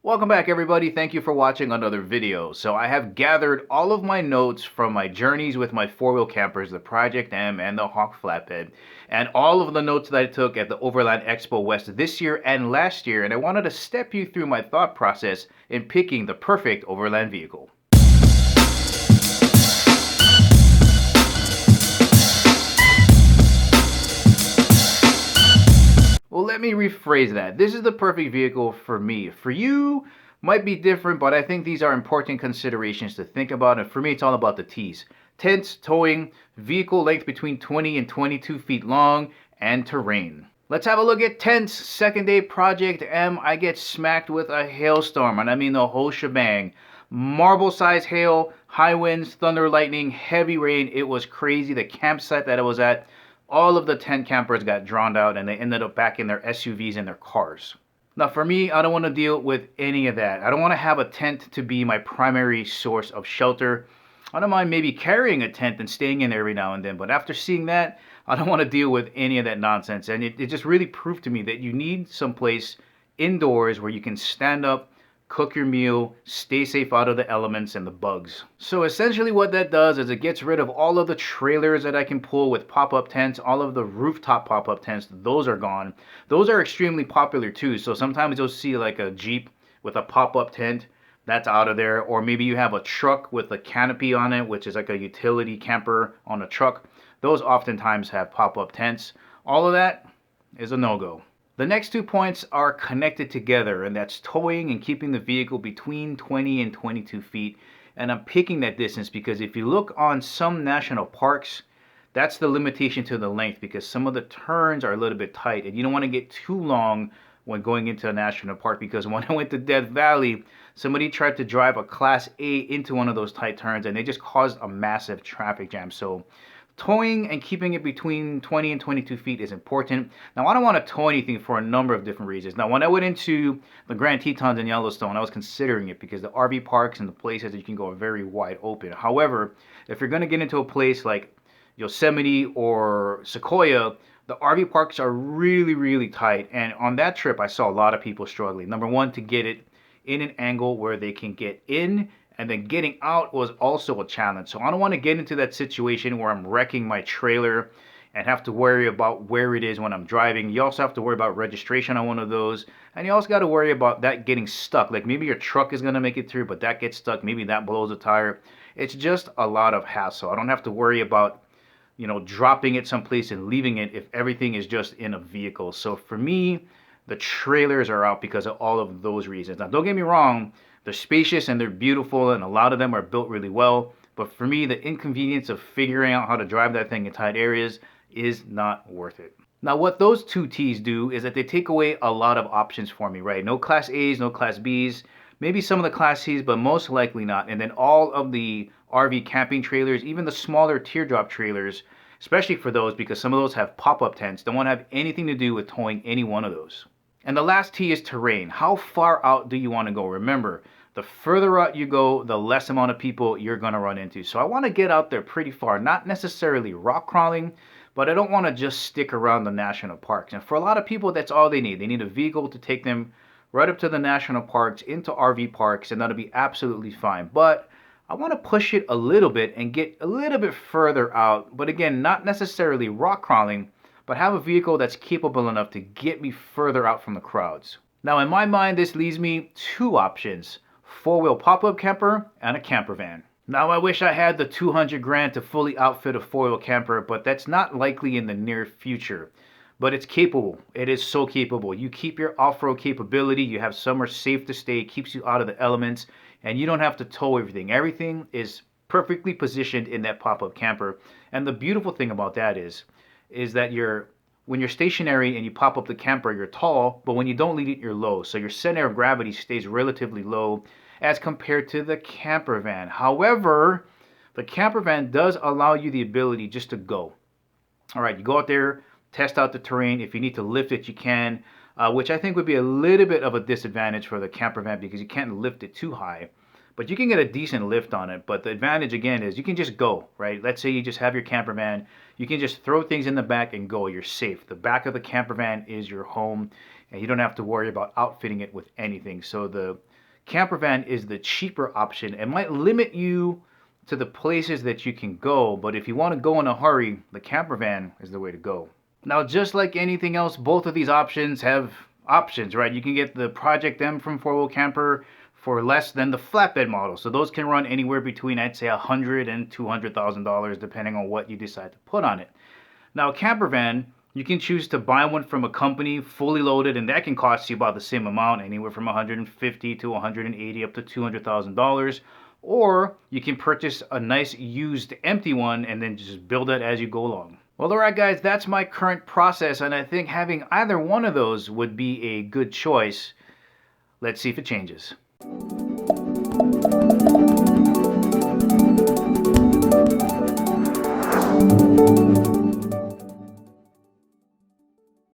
Welcome back, everybody. Thank you for watching another video. So I have gathered all of my notes from my journeys with my four-wheel campers, the Project M and the Hawk flatbed, and all of the notes that I took at the Overland Expo West this year and last year, and I wanted to step you through my thought process in picking the perfect overland vehicle. Well, let me rephrase that. This is the perfect vehicle for me. For you, might be different, but I think these are important considerations to think about. And for me, it's all about the T's. Tents, towing, vehicle length between 20 and 22 feet long, and terrain. Let's have a look at tents. Second day Project M, I get smacked with a hailstorm, and I mean the whole shebang. Marble-sized hail, high winds, thunder, lightning, heavy rain. It was crazy. The campsite that I was at, all of the tent campers got drowned out and they ended up back in their SUVs and their cars. Now for me, I don't want to deal with any of that. I don't want to have a tent to be my primary source of shelter. I don't mind maybe carrying a tent and staying in there every now and then, but after seeing that, I don't want to deal with any of that nonsense. And it just really proved to me that you need someplace indoors where you can stand up, cook your meal, stay safe out of the elements and the bugs. So essentially what that does is it gets rid of all of the trailers that I can pull with pop-up tents, all of the rooftop pop-up tents, those are gone. Those are extremely popular too. So sometimes you'll see like a Jeep with a pop-up tent, that's out of there. Or maybe you have a truck with a canopy on it, which is like a utility camper on a truck. Those oftentimes have pop-up tents. All of that is a no-go. The next 2 points are connected together, and that's towing and keeping the vehicle between 20 and 22 feet. And I'm picking that distance because if you look on some national parks, that's the limitation to the length because some of the turns are a little bit tight and you don't want to get too long when going into a national park, because when I went to Death Valley, somebody tried to drive a Class A into one of those tight turns and they just caused a massive traffic jam. So towing and keeping it between 20 and 22 feet is important. Now, I don't want to tow anything for a number of different reasons. Now, when I went into the Grand Tetons in Yellowstone, I was considering it because the RV parks and the places that you can go are very wide open. However, if you're going to get into a place like Yosemite or Sequoia, the RV parks are really, really tight. And on that trip, I saw a lot of people struggling. Number one, to get it in an angle where they can get in, and then getting out was also a challenge. So I don't want to get into that situation where I'm wrecking my trailer and have to worry about where it is when I'm driving. You also have to worry about registration on one of those. And you also got to worry about that getting stuck. Like maybe your truck is going to make it through, but that gets stuck. Maybe that blows a tire. It's just a lot of hassle. I don't have to worry about, dropping it someplace and leaving it if everything is just in a vehicle. So for me, the trailers are out because of all of those reasons. Now, don't get me wrong. They're spacious and they're beautiful, and a lot of them are built really well. But for me, the inconvenience of figuring out how to drive that thing in tight areas is not worth it. Now, what those two T's do is that they take away a lot of options for me, right? No Class A's, no Class B's, maybe some of the Class C's, but most likely not. And then all of the RV camping trailers, even the smaller teardrop trailers, especially for those because some of those have pop-up tents, don't want to have anything to do with towing any one of those. And the last T is terrain. How far out do you want to go? Remember, the further out you go, the less amount of people you're going to run into. So I want to get out there pretty far, not necessarily rock crawling, but I don't want to just stick around the national parks. And for a lot of people, that's all they need. They need a vehicle to take them right up to the national parks, into RV parks, and that'll be absolutely fine. But I want to push it a little bit and get a little bit further out. But again, not necessarily rock crawling, but have a vehicle that's capable enough to get me further out from the crowds. Now, in my mind, this leaves me two options: four-wheel pop-up camper and a camper van. Now, I wish I had the 200 grand to fully outfit a four-wheel camper, but that's not likely in the near future. But it's capable. It is so capable. You keep your off-road capability, you have somewhere safe to stay, keeps you out of the elements, and you don't have to tow everything. Everything is perfectly positioned in that pop-up camper. And the beautiful thing about that is that when you're stationary and you pop up the camper, you're tall, but when you don't lead it, you're low. So your center of gravity stays relatively low as compared to the camper van. However, the camper van does allow you the ability just to go. All right, you go out there, test out the terrain. If you need to lift it, you can, which I think would be a little bit of a disadvantage for the camper van because you can't lift it too high. but you can get a decent lift on it. But the advantage again is you can just go, right? Let's say you just have your camper van, you can just throw things in the back and go. You're safe. The back of the camper van is your home, and you don't have to worry about outfitting it with anything. So the camper van is the cheaper option. It might limit you to the places that you can go, but if you want to go in a hurry, the camper van is the way to go. Now, just like anything else, both of these options have options, right? You can get the Project M from 4-Wheel Camper for less than the flatbed model. So those can run anywhere between, I'd say, $100,000 and $200,000, depending on what you decide to put on it. Now, a camper van, you can choose to buy one from a company fully loaded, and that can cost you about the same amount, anywhere from $150,000 to $180,000 up to $200,000. Or you can purchase a nice used empty one and then just build it as you go along. Well, alright guys, that's my current process, and I think having either one of those would be a good choice. Let's see if it changes.